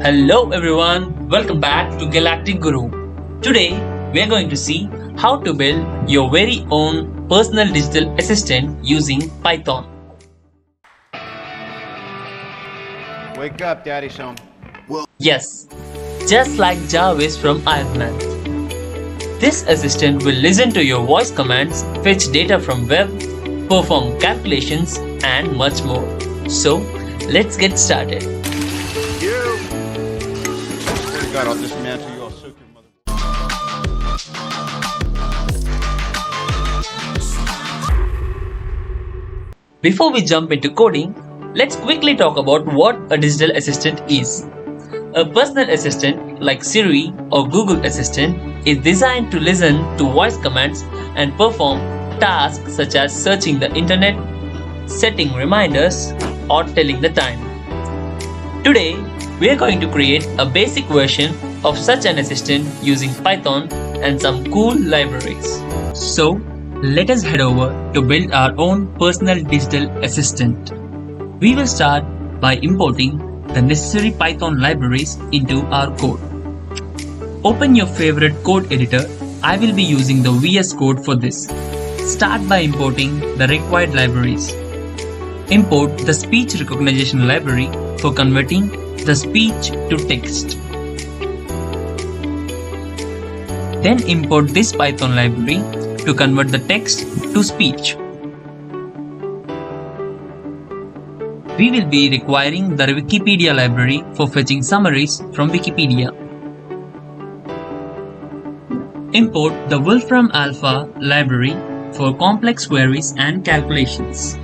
Hello everyone, welcome back to Galactic Guru. Today we are going to see how to build your very own personal digital assistant using Python. Wake up, Daddy's home. Yes, just like Jarvis from Iron Man. This assistant will listen to your voice commands, fetch data from web, perform calculations and much more. So let's get started. You! Swear to God, I'll dismantle you. I'll soak your mother. Before we jump into coding, let's quickly talk about what a digital assistant is. A personal assistant like Siri or Google Assistant is designed to listen to voice commands and perform tasks such as searching the internet, setting reminders, or telling the time. Today, we are going to create a basic version of such an assistant using Python and some cool libraries. So, let us head over to build our own personal digital assistant. We will start by importing the necessary Python libraries into our code. Open your favorite code editor. I will be using the VS Code for this. Start by importing the required libraries. Import the speech recognition library for converting the speech to text. Then import this Python library to convert the text to speech. We will be requiring the Wikipedia library for fetching summaries from Wikipedia. Import the WolframAlpha library for complex queries and calculations.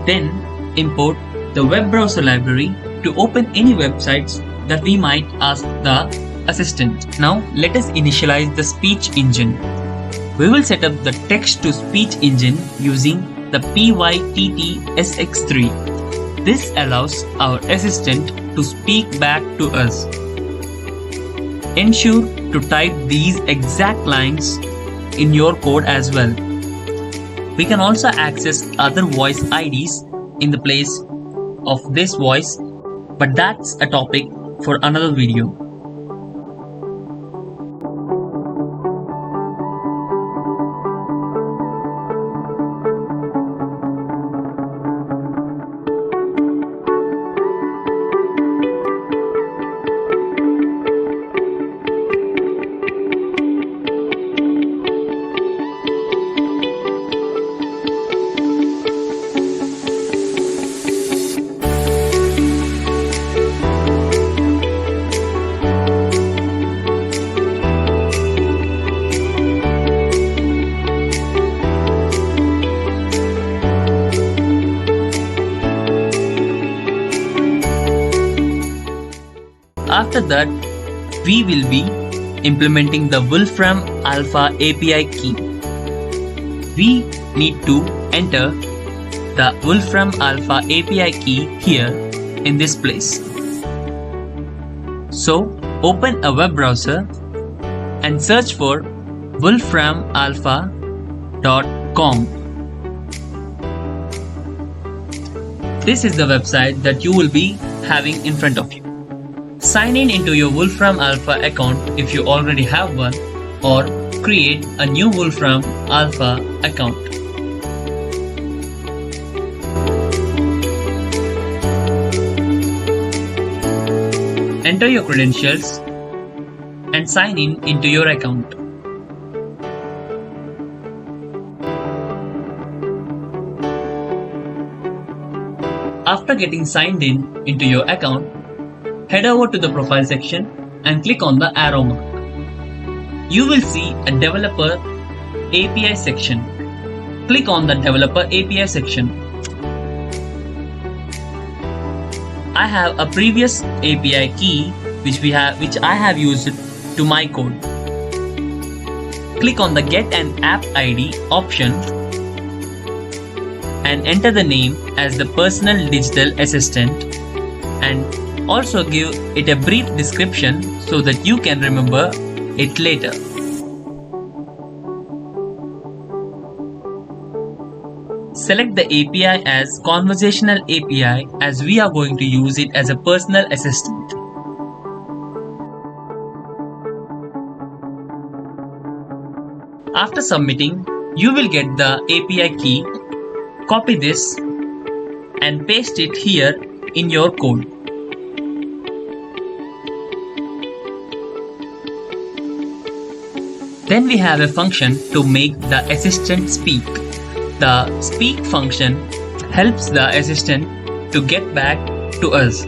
Then import the web browser library to open any websites that we might ask the assistant. Now let us initialize the speech engine. We will set up the text-to-speech engine using the pyttsx3. This allows our assistant to speak back to us. Ensure to type these exact lines in your code as well. We can also access other voice IDs in the place of this voice, but that's a topic for another video. After that, we will be implementing the WolframAlpha API key. We need to enter the WolframAlpha API key here in this place. So, open a web browser and search for wolframalpha.com. This is the website that you will be having in front of you. Sign in into your WolframAlpha account if you already have one, or create a new WolframAlpha account. Enter your credentials and sign in into your account. After getting signed in into your account, head over to the profile section and click on the arrow mark. You will see a Developer API section. Click on the Developer API section. I have a previous API key which I have used to my code. Click on the Get an App ID option and enter the name as the personal digital assistant, and also give it a brief description so that you can remember it later. select the API as Conversational API as we are going to use it as a personal assistant. After submitting, you will get the API key. Copy this and paste it here in your code. Then we have a function to make the assistant speak. The speak function helps the assistant to get back to us.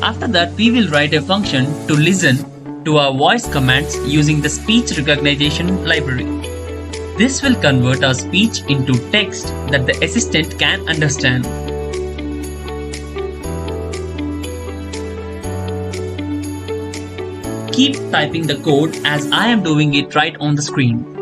After that, we will write a function to listen to our voice commands using the speech recognition library. This will convert our speech into text that the assistant can understand. Keep typing the code as I am doing it right on the screen.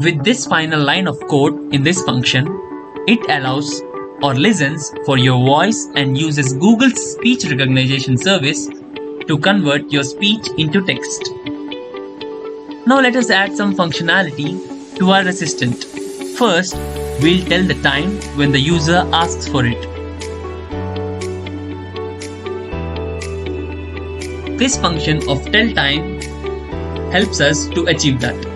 With this final line of code in this function, it allows or listens for your voice and uses Google's speech recognition service to convert your speech into text. Now let us add some functionality to our assistant. First, we'll tell the time when the user asks for it. This function of tell time helps us to achieve that.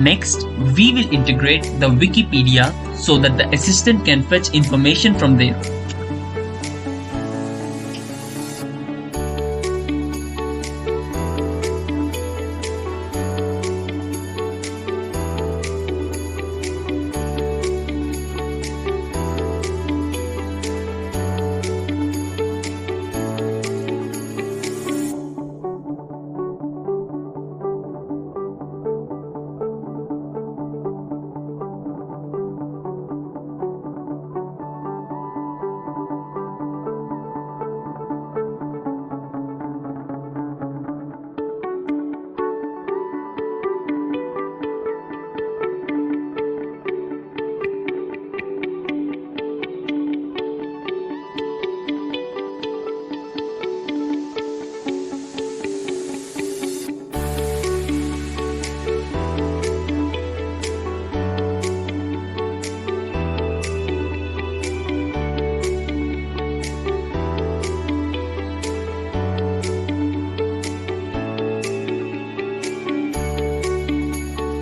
Next, we will integrate the Wikipedia so that the assistant can fetch information from there.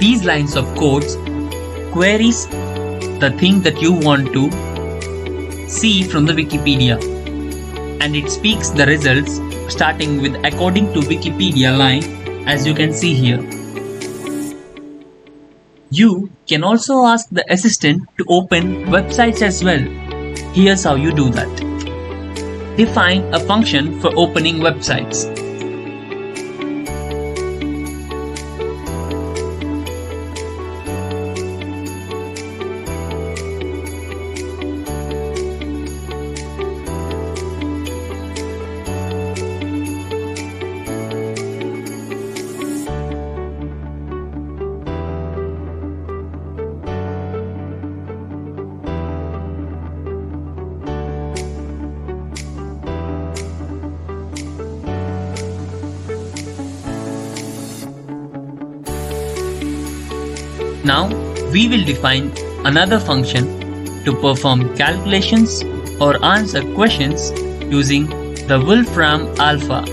These lines of codes queries the thing that you want to see from the Wikipedia, and it speaks the results starting with according to Wikipedia line, as you can see here. You can also ask the assistant to open websites as well. Here's how you do that. Define a function for opening websites. Now we will define another function to perform calculations or answer questions using the WolframAlpha.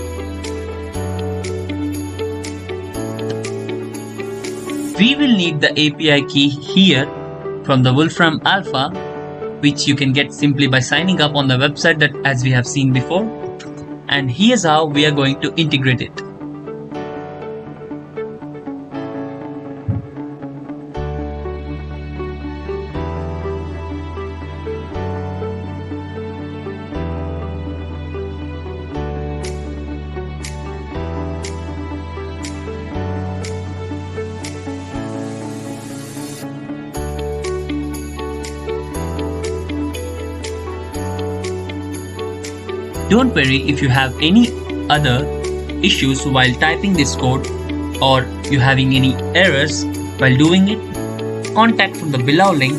We will need the API key here from the WolframAlpha, which you can get simply by signing up on the website that as we have seen before. And here's how we are going to integrate it. Don't worry if you have any other issues while typing this code or you having any errors while doing it. contact from the below link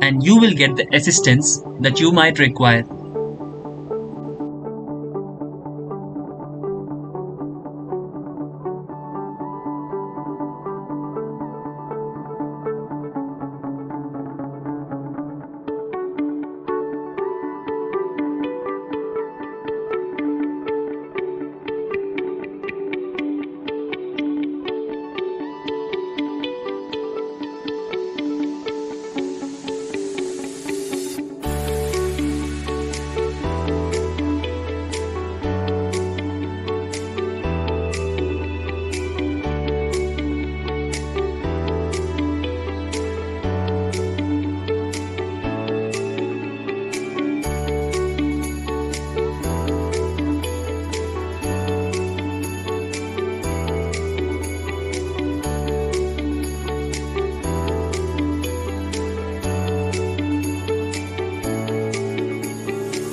and you will get the assistance that you might require.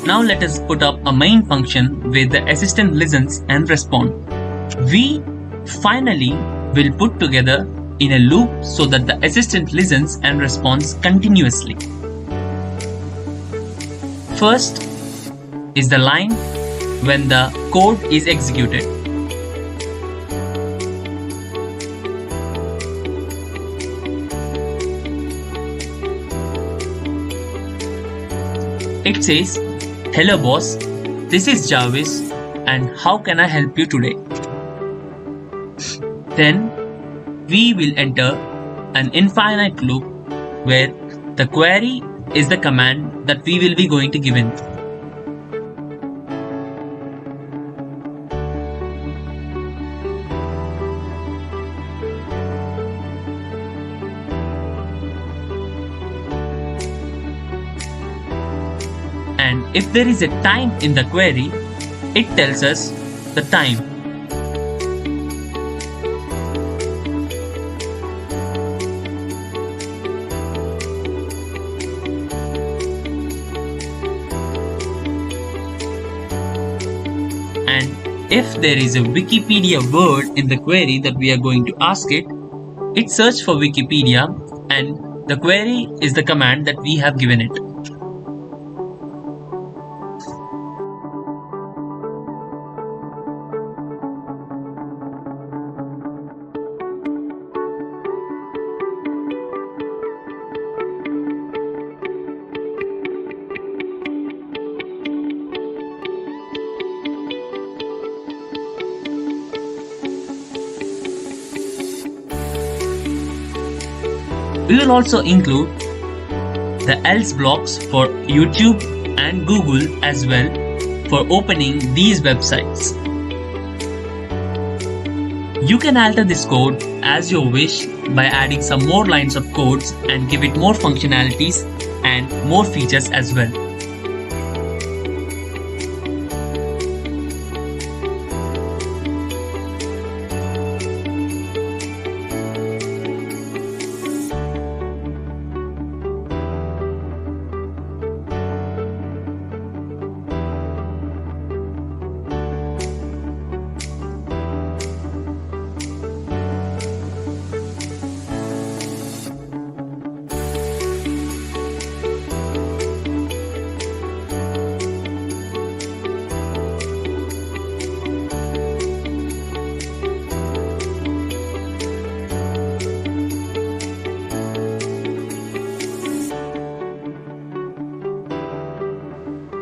Now let us put up a main function where the assistant listens and responds. We finally will put together in a loop so that the assistant listens and responds continuously. First is the line when the code is executed. It says, "Hello boss, this is Jarvis and how can I help you today?" Then we will enter an infinite loop where the query is the command that we will be going to give in. And if there is a time in the query, it tells us the time. And if there is a Wikipedia word in the query that we are going to ask it, it searches for Wikipedia and the query is the command that we have given it. We will also include the else blocks for YouTube and Google as well for opening these websites. You can alter this code as you wish by adding some more lines of codes and give it more functionalities and more features as well.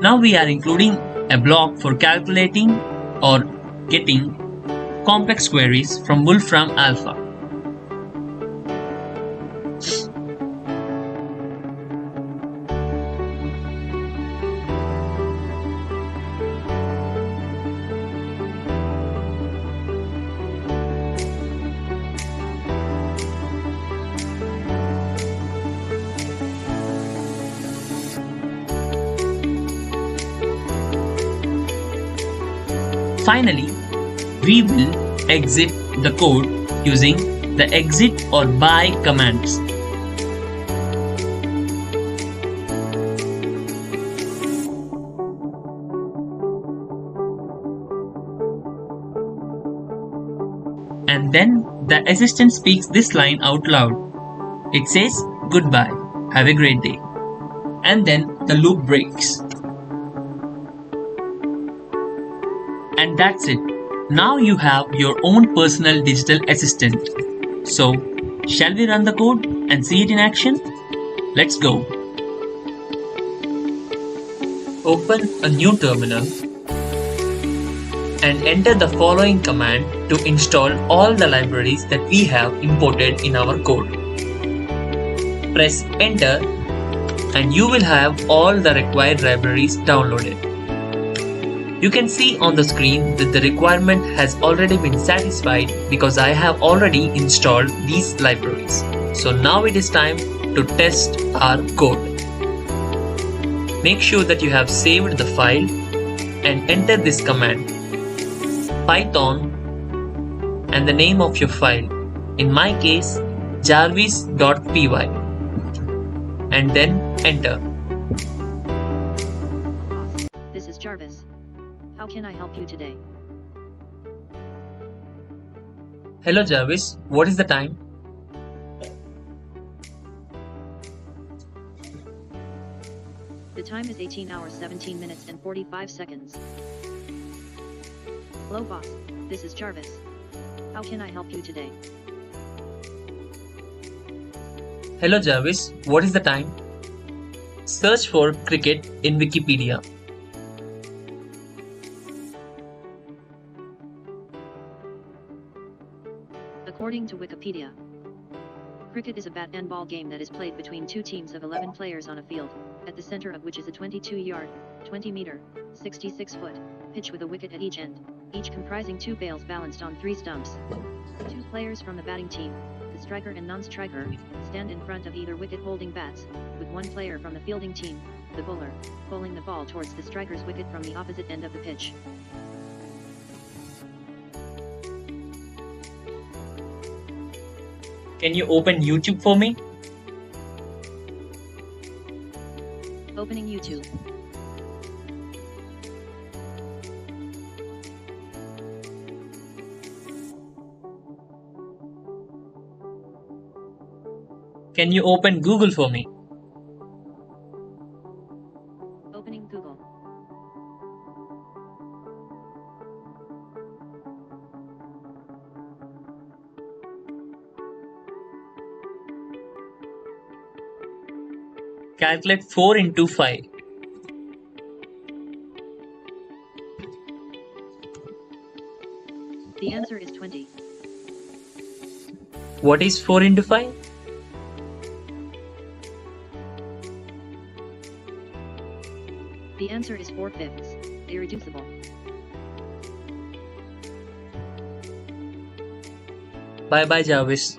Now we are including a block for calculating or getting complex queries from WolframAlpha. Finally, we will exit the code using the exit or buy commands. And then the assistant speaks this line out loud. It says goodbye, have a great day. And then the loop breaks. And that's it. Now you have your own personal digital assistant. So, shall we run the code and see it in action? Let's go. Open a new terminal and enter the following command to install all the libraries that we have imported in our code. Press enter and you will have all the required libraries downloaded. You can see on the screen that the requirement has already been satisfied because I have already installed these libraries. So now it is time to test our code. Make sure that you have saved the file and enter this command Python and the name of your file, in my case jarvis.py, and then enter. This is Jarvis. How can I help you today? Hello Jarvis, what is the time? The time is 18 hours 17 minutes and 45 seconds. Hello boss, this is Jarvis. How can I help you today? Hello Jarvis, what is the time? Search for cricket in Wikipedia. According to Wikipedia, cricket is a bat and ball game that is played between two teams of 11 players on a field, at the center of which is a 22-yard, 20-meter, 66-foot pitch with a wicket at each end, each comprising two bails balanced on three stumps. Two players from the batting team, the striker and non-striker, stand in front of either wicket holding bats, with one player from the fielding team, the bowler, bowling the ball towards the striker's wicket from the opposite end of the pitch. Can you open YouTube for me? Opening YouTube. Can you open Google for me? Opening Google. Calculate 4 into 5. The answer is 20. What is 4 into 5? The answer is 4/5, irreducible. Bye bye Jarvis.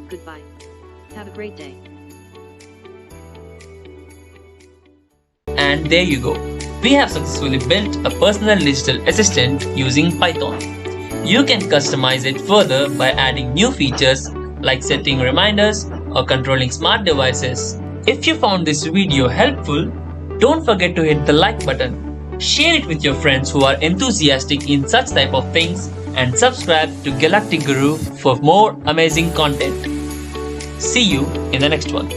Goodbye. Have a great day. And there you go. We have successfully built a personal digital assistant using Python. You can customize it further by adding new features like setting reminders or controlling smart devices. If you found this video helpful, don't forget to hit the like button. Share it with your friends who are enthusiastic in such type of things and subscribe to Galactic Guru for more amazing content. See you in the next one.